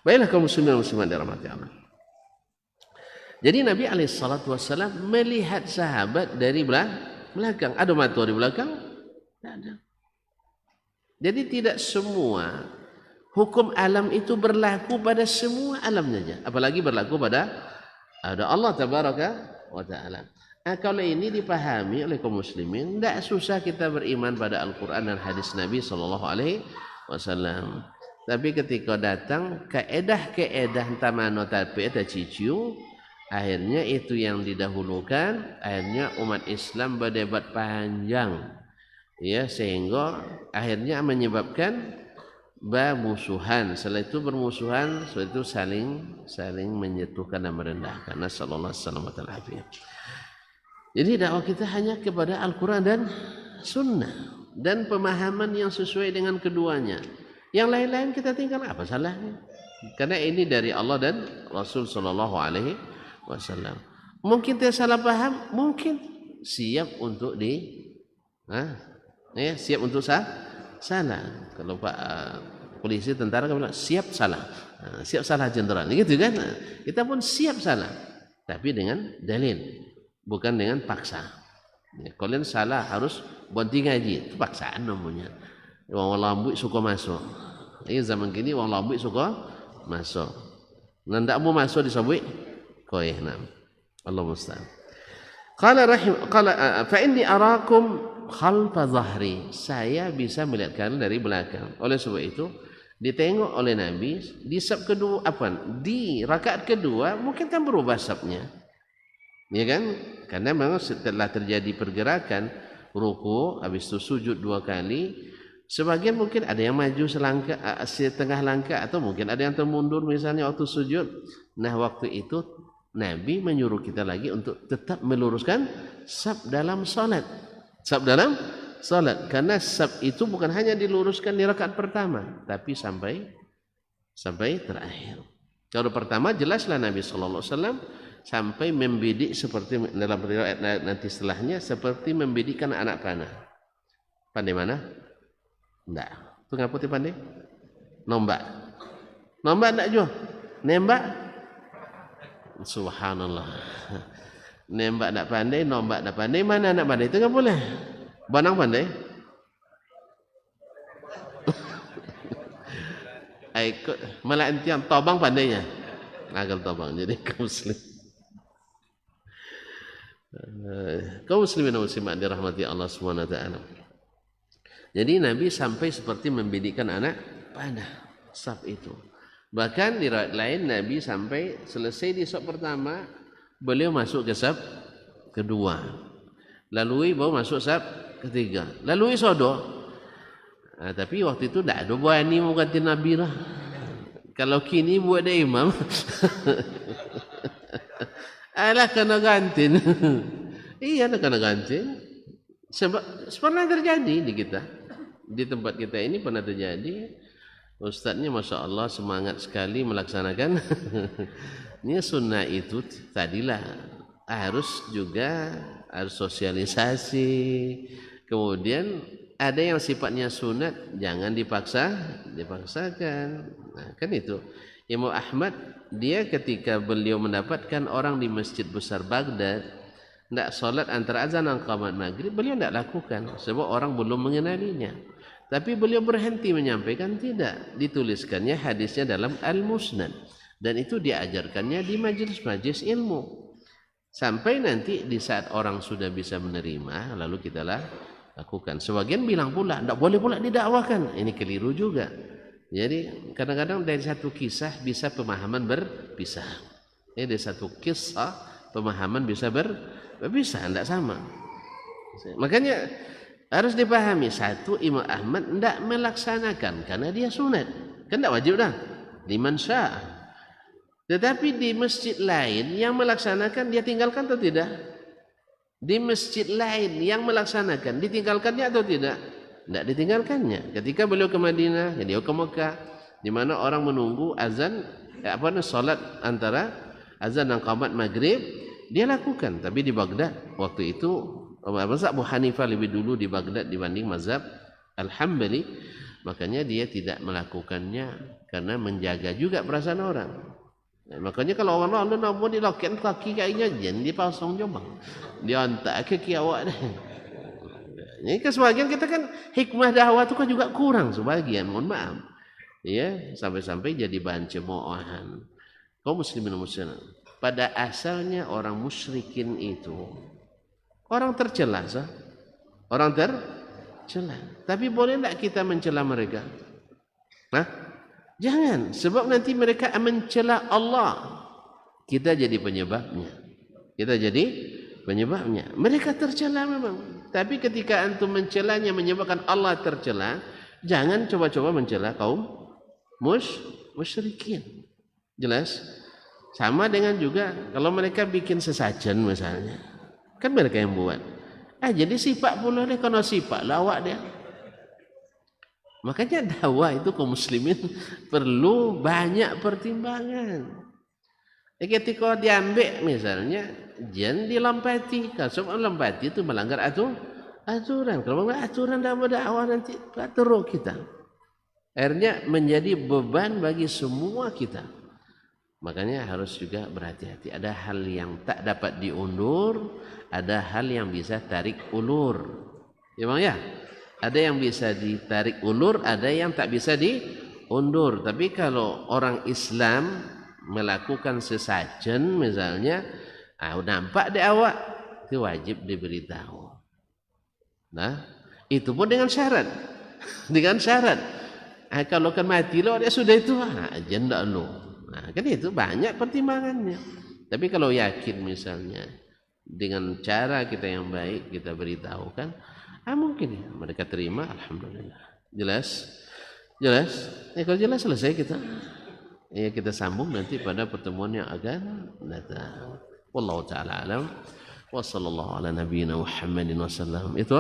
Baiklah kaum muslimin dan muslimat dirahmati Allah. Jadi Nabi SAW melihat sahabat dari belakang. Ada mata di belakang? Tidak ada. Jadi tidak semua hukum alam itu berlaku pada semua alam saja. Apalagi berlaku pada Allah Tabaraka wa Ta'ala. Kalau ini dipahami oleh kaum muslimin, tidak susah kita beriman pada Al-Quran dan hadis Nabi SAW. Tapi ketika datang keedah-keedah entah mana tapi ada ciciu, akhirnya itu yang didahulukan. Akhirnya umat Islam berdebat panjang, ya, sehingga akhirnya menyebabkan bermusuhan. Setelah itu bermusuhan, setelah itu saling menjatuhkan dan merendahkan. Nasallallahu alaihi wasallam. Jadi dakwah kita hanya kepada Al-Quran dan Sunnah dan pemahaman yang sesuai dengan keduanya. Yang lain-lain kita tinggal, apa salahnya? Karena ini dari Allah dan Rasul sallallahu alaihi wasallam. Mungkin dia salah paham, mungkin siap untuk siap untuk salah. Kalau Pak polisi tentara kan bilang siap salah. Siap salah jenderal. Gitu kan? Kita pun siap salah. Tapi dengan dalil, bukan dengan paksa. Kalian salah harus berhenti ngaji. Itu paksaan namanya. Orang lambuk suka masuk. Ini zaman kini orang lambuk suka masuk. Nanti mau masuk disebut koyeh nam. Allah musta'an. Qala fa inni arakum khalfa zahri. Saya bisa melihat kalian dari belakang. Oleh sebab itu ditengok oleh Nabi di sab kedua di rakaat kedua mungkin kan berubah sabnya. Ya kan? Karena memang setelah terjadi pergerakan ruku, habis itu sujud 2 kali, sebagian mungkin ada yang maju setengah langkah atau mungkin ada yang termundur misalnya waktu sujud. Nah, waktu itu Nabi menyuruh kita lagi untuk tetap meluruskan sab dalam salat. Sab dalam salat, karena sab itu bukan hanya diluruskan di rakaat pertama, tapi sampai terakhir. Kalau pertama jelaslah Nabi sallallahu alaihi wasallam sampai membidik seperti dalam riwayat nanti setelahnya seperti membidikkan anak panah. Pandai mana? Enggak. Itu ngaputi pandai? Nombak. Nombak enggak jo? Nembak? Subhanallah. Nembak enggak pandai, nombak enggak pandai, mana anak pandai? Itu enggak boleh. Banang pandai? Ikut malah entian tobang pandainya. Agal tobang jadi kaum muslim. Kaum muslimin dan muslimat dirahmati Allah Subhanahu wa taala. Jadi Nabi sampai seperti membidikkan anak panah saf itu. Bahkan di riwayat lain Nabi sampai selesai di saf pertama, beliau masuk ke saf kedua. Lalu baru masuk saf ketiga. Lalu sodo. Tapi waktu itu tidak ada berani mengganti Nabi lah. Kalau kini buat dia imam, alah kena ganti. Iya, kena ganti. Sebab pernah terjadi di kita, di tempat kita ini pernah terjadi. Ustadznya masya Allah semangat sekali melaksanakan. Ini sunnah itu tadilah harus sosialisasi. Kemudian ada yang sifatnya sunat, jangan dipaksakan. Nah, kan itu. Imam Ahmad, dia ketika beliau mendapatkan orang di masjid besar Baghdad tidak solat antara azan dan qamat maghrib, beliau tidak lakukan sebab orang belum mengenalinya. Tapi beliau berhenti menyampaikan, tidak. Dituliskannya hadisnya dalam Al-Musnad dan itu diajarkannya di majelis-majelis ilmu. Sampai nanti di saat orang sudah bisa menerima, lalu kita lakukan. Sebagian bilang pula tidak boleh pula didakwakan. Ini keliru juga. Jadi kadang-kadang dari satu kisah bisa pemahaman berpisah. Dari satu kisah pemahaman bisa berpisah, tidak sama. Makanya harus dipahami, satu, Imam Ahmad tidak melaksanakan karena dia sunat. Kan tidak wajib dah. Liman syaa. Tetapi di masjid lain yang melaksanakan dia tinggalkan atau tidak? Di masjid lain yang melaksanakan ditinggalkannya atau tidak? Tidak ditinggalkannya. Ketika beliau ke Madinah, beliau ke Mekah, di mana orang menunggu azan, salat antara azan dan qamat maghrib, dia lakukan, tapi di Baghdad waktu itu mazhab Abu Hanifah lebih dulu di Baghdad dibanding mazhab Al-Hambali, makanya dia tidak melakukannya karena menjaga juga perasaan orang. Makanya kalau orang Allah nak buat dilakukan kaki kayaknya jen dia pasang jombang, dia hantar kaki awak dah. Ini kan sebagian kita kan hikmah dakwah itu kan juga kurang sebagian, mohon maaf. Ya, sampai-sampai jadi bahan cemoohan. Kaum muslimin muslimat. Pada asalnya orang musyrikin itu orang tercela, sah? Orang tercela. Tapi boleh tak kita mencela mereka? Hah? Jangan, sebab nanti mereka mencela Allah. Kita jadi penyebabnya. Kita jadi penyebabnya. Mereka tercela memang. Tapi ketika antum mencelanya menyebabkan Allah tercela, jangan coba-coba mencela kaum musyrikin. Jelas? Sama dengan juga kalau mereka bikin sesajen misalnya, kan mereka yang buat. Jadi sifat pula dia kena sifat lawak dia. Makanya dakwah itu kaum muslimin perlu banyak pertimbangan. Ketika diambil misalnya, jangan dilampati. Kalau melampati itu melanggar aturan. Kalau melanggar aturan dalam dakwah nanti teruk kita. Akhirnya menjadi beban bagi semua kita. Makanya harus juga berhati-hati. Ada hal yang tak dapat diundur, ada hal yang bisa tarik ulur. Ya bang ya? Ada yang bisa ditarik ulur, ada yang tak bisa diundur. Tapi kalau orang Islam melakukan sesajen misalnya, nampak di awak, itu wajib diberitahu. Nah, itu pun dengan syarat. Dengan syarat. Kalau kan mati lo dia sudah itu, janda lo. Kan itu banyak pertimbangannya. Tapi kalau yakin misalnya dengan cara kita yang baik kita beritahu kan, mungkin ya mereka terima, alhamdulillah. Jelas? Kalau jelas selesai kita. Ya kita sambung nanti pada pertemuan yang akan datang. Wallahu taala alam. Wa sallallahu ala nabiyyina Muhammadin wasallam. Itu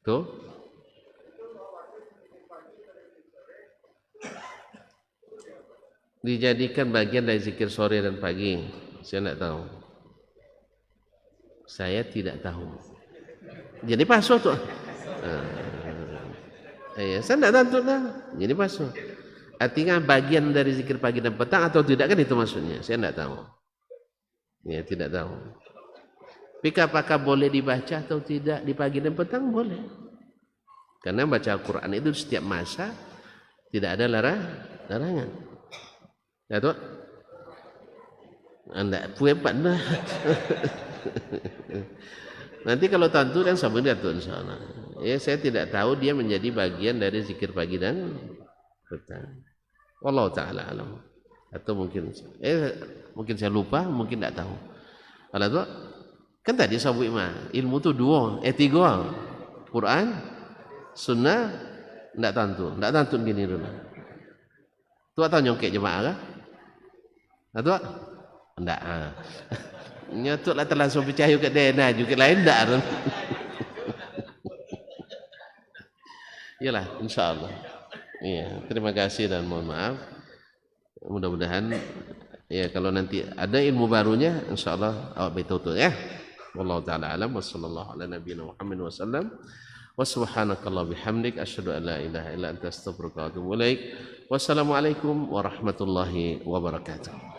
tuh dijadikan bagian dari zikir sore dan pagi. Saya tidak tahu. Saya tidak tahu. Jadi pasal tuh. Saya tidak tahu tuh. Jadi pasal. Artinya bagian dari zikir pagi dan petang atau tidak kan itu maksudnya. Saya tidak tahu. Ya tidak tahu. Tapi apakah boleh dibaca atau tidak di pagi dan petang? Boleh. Karena baca Al-Quran itu setiap masa tidak ada larangan. Ya tuh. Anda punya pada. Nanti kalau tentu kan sama dia tuh insyaallah. Ya saya tidak tahu dia menjadi bagian dari zikir pagi dan petang. Wallahu taala alam. Atau mungkin saya lupa, mungkin tidak tahu. Kalau tuh kan tadi sabu imam, ilmu tu tiga. Quran, sunnah, tidak tentu gini dulu. Tu atau nyongkek jemaah kah? Atau enggak? Nyatuk lah terlangsung percaya ke DNA juga lain enggak? Iyalah, insyaallah. Iya, terima kasih dan mohon maaf. Mudah-mudahan ya kalau nanti ada ilmu barunya insyaallah awak betul ya. Wallahu taala alam wa sallallahu ala nabiyyina Muhammad wasallam. Wa subhanakallah bihamdik asyhadu an la ilaha illa anta astaghfiruka wa atubu ilaik. Wassalamualaikum warahmatullahi wabarakatuh.